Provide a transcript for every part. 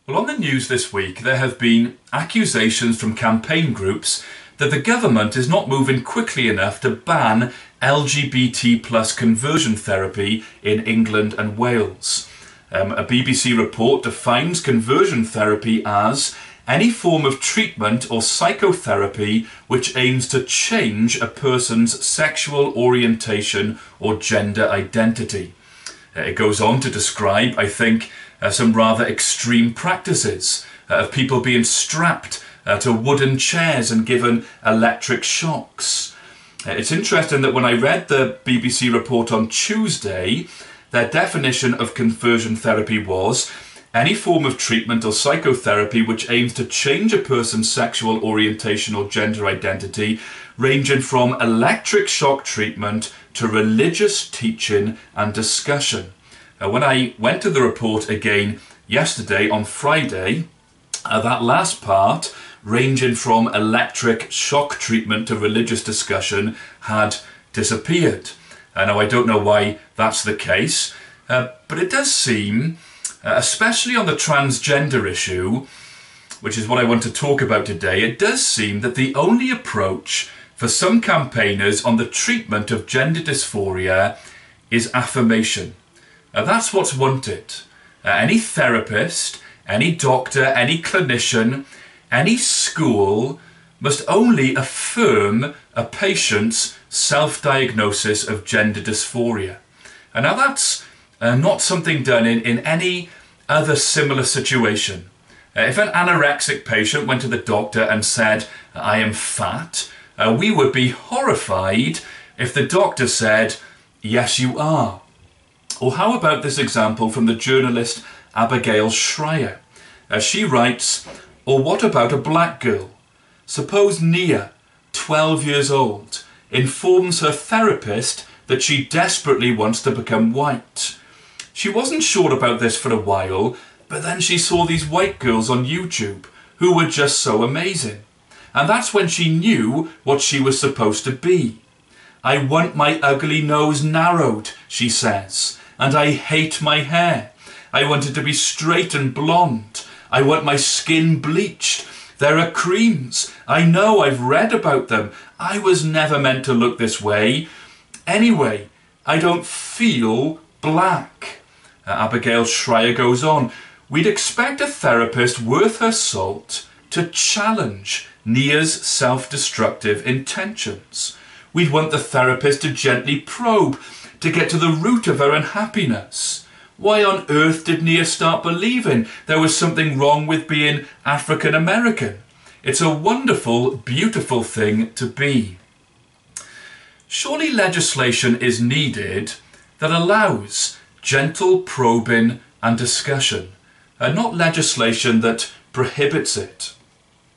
Well, on the news this week, there have been accusations from campaign groups that the government is not moving quickly enough to ban LGBT plus conversion therapy in England and Wales. A BBC report defines conversion therapy as any form of treatment or psychotherapy which aims to change a person's sexual orientation or gender identity. It goes on to describe, I think, some rather extreme practices of people being strapped to wooden chairs and given electric shocks. It's interesting that when I read the BBC report on Tuesday, their definition of conversion therapy was any form of treatment or psychotherapy which aims to change a person's sexual orientation or gender identity, ranging from electric shock treatment to religious teaching and discussion. When I went to the report again yesterday on Friday, that last part, ranging from electric shock treatment to religious discussion, had disappeared. Now, I don't know why that's the case, but it does seem, especially on the transgender issue, which is what I want to talk about today, it does seem that the only approach for some campaigners on the treatment of gender dysphoria is affirmation. That's what's wanted. Any therapist, any doctor, any clinician, any school must only affirm a patient's self-diagnosis of gender dysphoria. And now that's not something done in any other similar situation. If an anorexic patient went to the doctor and said, "I am fat," we would be horrified if the doctor said, "Yes, you are." Or how about this example from the journalist Abigail Shrier? She writes, "Or what about a black girl? Suppose Nia, 12 years old, informs her therapist that she desperately wants to become white. She wasn't sure about this for a while, but then she saw these white girls on YouTube who were just so amazing. And that's when she knew what she was supposed to be. I want my ugly nose narrowed," she says, "and I hate my hair. I want it to be straight and blonde. I want my skin bleached. There are creams. I know, I've read about them. I was never meant to look this way. Anyway, I don't feel black." Abigail Shrier goes on, "We'd expect a therapist worth her salt to challenge Nia's self-destructive intentions. We'd want the therapist to gently probe to get to the root of her unhappiness. Why on earth did Nia start believing there was something wrong with being African American? It's a wonderful, beautiful thing to be." Surely legislation is needed that allows gentle probing and discussion, not legislation that prohibits it.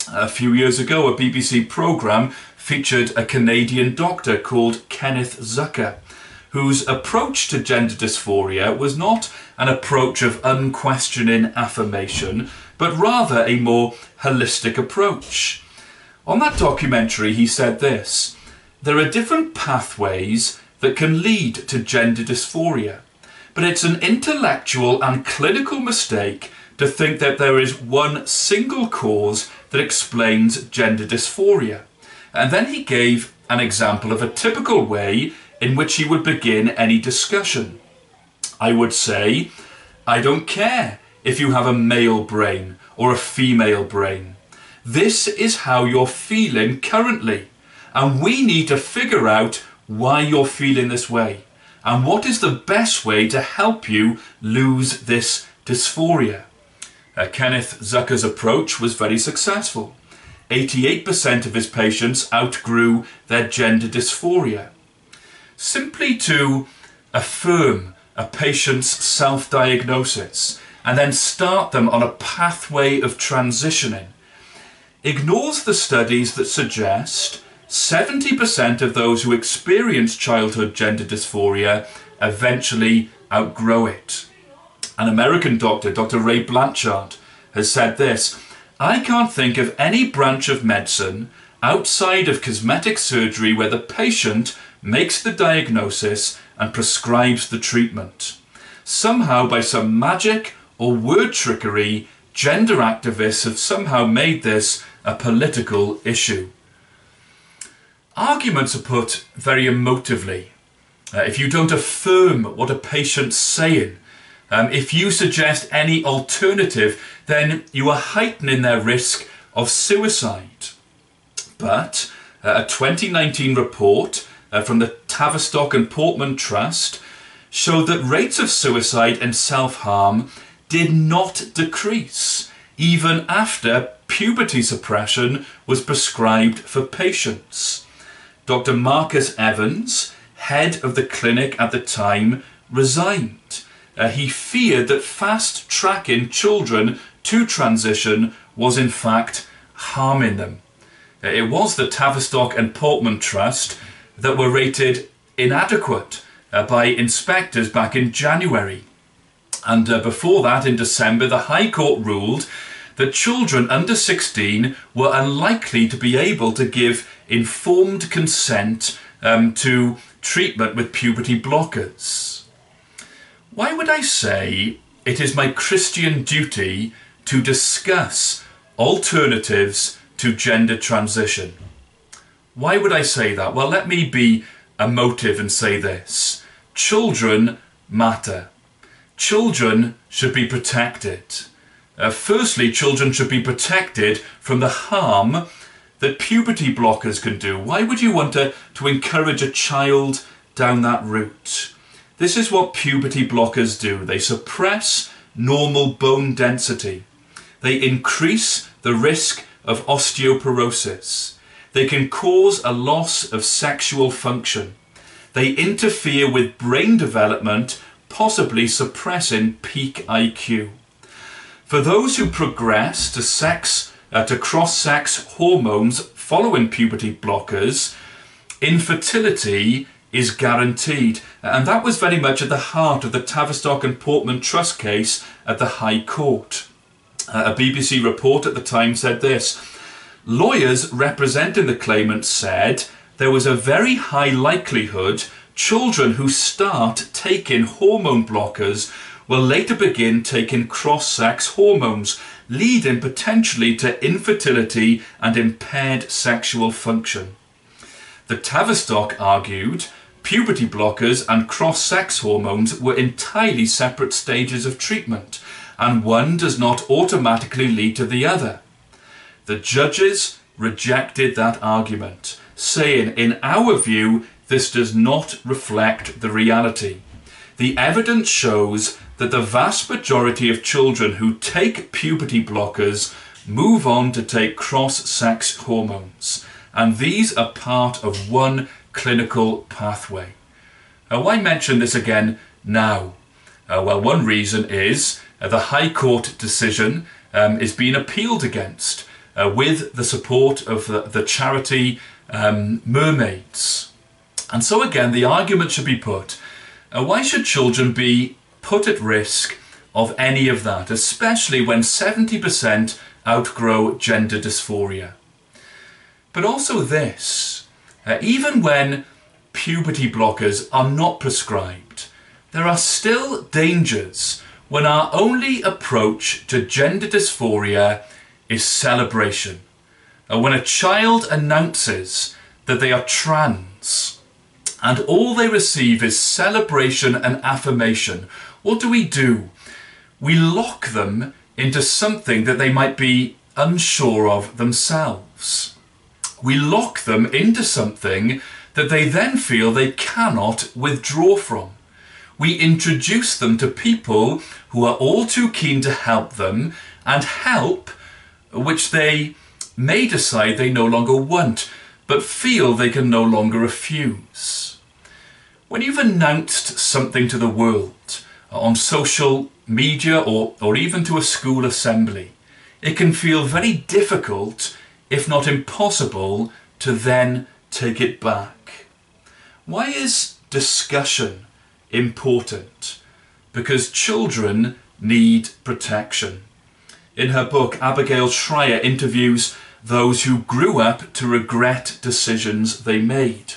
A few years ago, a BBC programme featured a Canadian doctor called Kenneth Zucker, whose approach to gender dysphoria was not an approach of unquestioning affirmation, but rather a more holistic approach. On that documentary, he said this: "There are different pathways that can lead to gender dysphoria, but it's an intellectual and clinical mistake to think that there is one single cause that explains gender dysphoria." And then he gave an example of a typical way in which he would begin any discussion. "I would say, I don't care if you have a male brain or a female brain. This is how you're feeling currently, and we need to figure out why you're feeling this way, and what is the best way to help you lose this dysphoria." Kenneth Zucker's approach was very successful. 88% of his patients outgrew their gender dysphoria. Simply to affirm a patient's self-diagnosis and then start them on a pathway of transitioning ignores the studies that suggest 70% of those who experience childhood gender dysphoria eventually outgrow it. An American doctor, Dr. Ray Blanchard, has said this: "I can't think of any branch of medicine outside of cosmetic surgery where the patient makes the diagnosis and prescribes the treatment. Somehow, by some magic or word trickery, gender activists have somehow made this a political issue. Arguments are put very emotively. If you don't affirm what a patient's saying, if you suggest any alternative, then you are heightening their risk of suicide. But a 2019 report from the Tavistock and Portman Trust showed that rates of suicide and self-harm did not decrease, even after puberty suppression was prescribed for patients. Dr. Marcus Evans, head of the clinic at the time, resigned. He feared that fast-tracking children to transition was in fact harming them. It was the Tavistock and Portman Trust that were rated inadequate by inspectors back in January. And before that, in December, the High Court ruled that children under 16 were unlikely to be able to give informed consent to treatment with puberty blockers. Why would I say it is my Christian duty to discuss alternatives to gender transition? Why would I say that? Well, let me be emotive and say this. Children matter. Children should be protected. Firstly, children should be protected from the harm that puberty blockers can do. Why would you want to encourage a child down that route? This is what puberty blockers do. They suppress normal bone density. They increase the risk of osteoporosis. They can cause a loss of sexual function. They interfere with brain development, possibly suppressing peak IQ. For those who progress to cross-sex hormones following puberty blockers, infertility is guaranteed. And that was very much at the heart of the Tavistock and Portman Trust case at the High Court. A BBC report at the time said this: lawyers representing the claimant said there was a very high likelihood children who start taking hormone blockers will later begin taking cross-sex hormones, leading potentially to infertility and impaired sexual function. The Tavistock argued puberty blockers and cross-sex hormones were entirely separate stages of treatment, and one does not automatically lead to the other. The judges rejected that argument, saying, in our view, this does not reflect the reality. The evidence shows that the vast majority of children who take puberty blockers move on to take cross-sex hormones, and these are part of one clinical pathway. Why mention this again now? Well, one reason is the High Court decision is being appealed against with the support of the charity Mermaids. And so again, the argument should be put, why should children be put at risk of any of that, especially when 70% outgrow gender dysphoria? But also this, even when puberty blockers are not prescribed, there are still dangers when our only approach to gender dysphoria is celebration. When a child announces that they are trans and all they receive is celebration and affirmation, what do? We lock them into something that they might be unsure of themselves. We lock them into something that they then feel they cannot withdraw from. We introduce them to people who are all too keen to help them, and help which they may decide they no longer want, but feel they can no longer refuse. When you've announced something to the world, on social media or even to a school assembly, it can feel very difficult, if not impossible, to then take it back. Why is discussion important? Because children need protection. In her book, Abigail Shrier interviews those who grew up to regret decisions they made.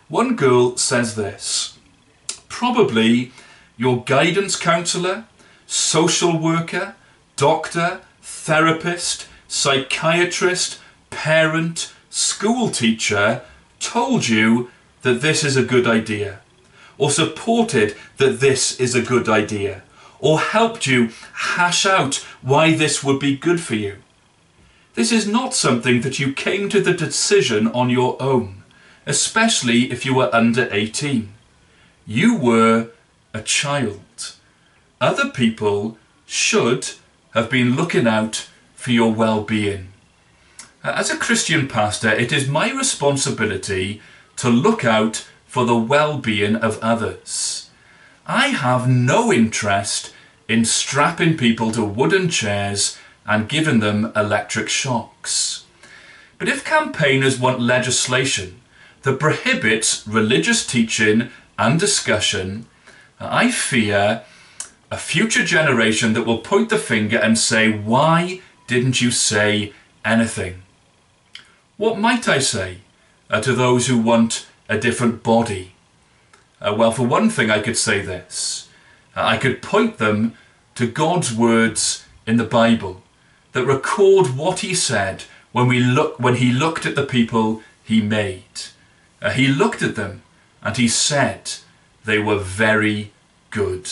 One girl says this: probably your guidance counsellor, social worker, doctor, therapist, psychiatrist, parent, school teacher told you that this is a good idea, or supported that this is a good idea, or helped you hash out why this would be good for you. This is not something that you came to the decision on your own, especially if you were under 18. You were a child. Other people should have been looking out for your well-being. As a Christian pastor, it is my responsibility to look out for the well-being of others. I have no interest in strapping people to wooden chairs and giving them electric shocks. But if campaigners want legislation that prohibits religious teaching and discussion, I fear a future generation that will point the finger and say, "Why didn't you say anything?" What might I say to those who want a different body? Well, for one thing, I could say this. I could point them to God's words in the Bible that record what he said when he looked at the people he made. He looked at them and he said they were very good.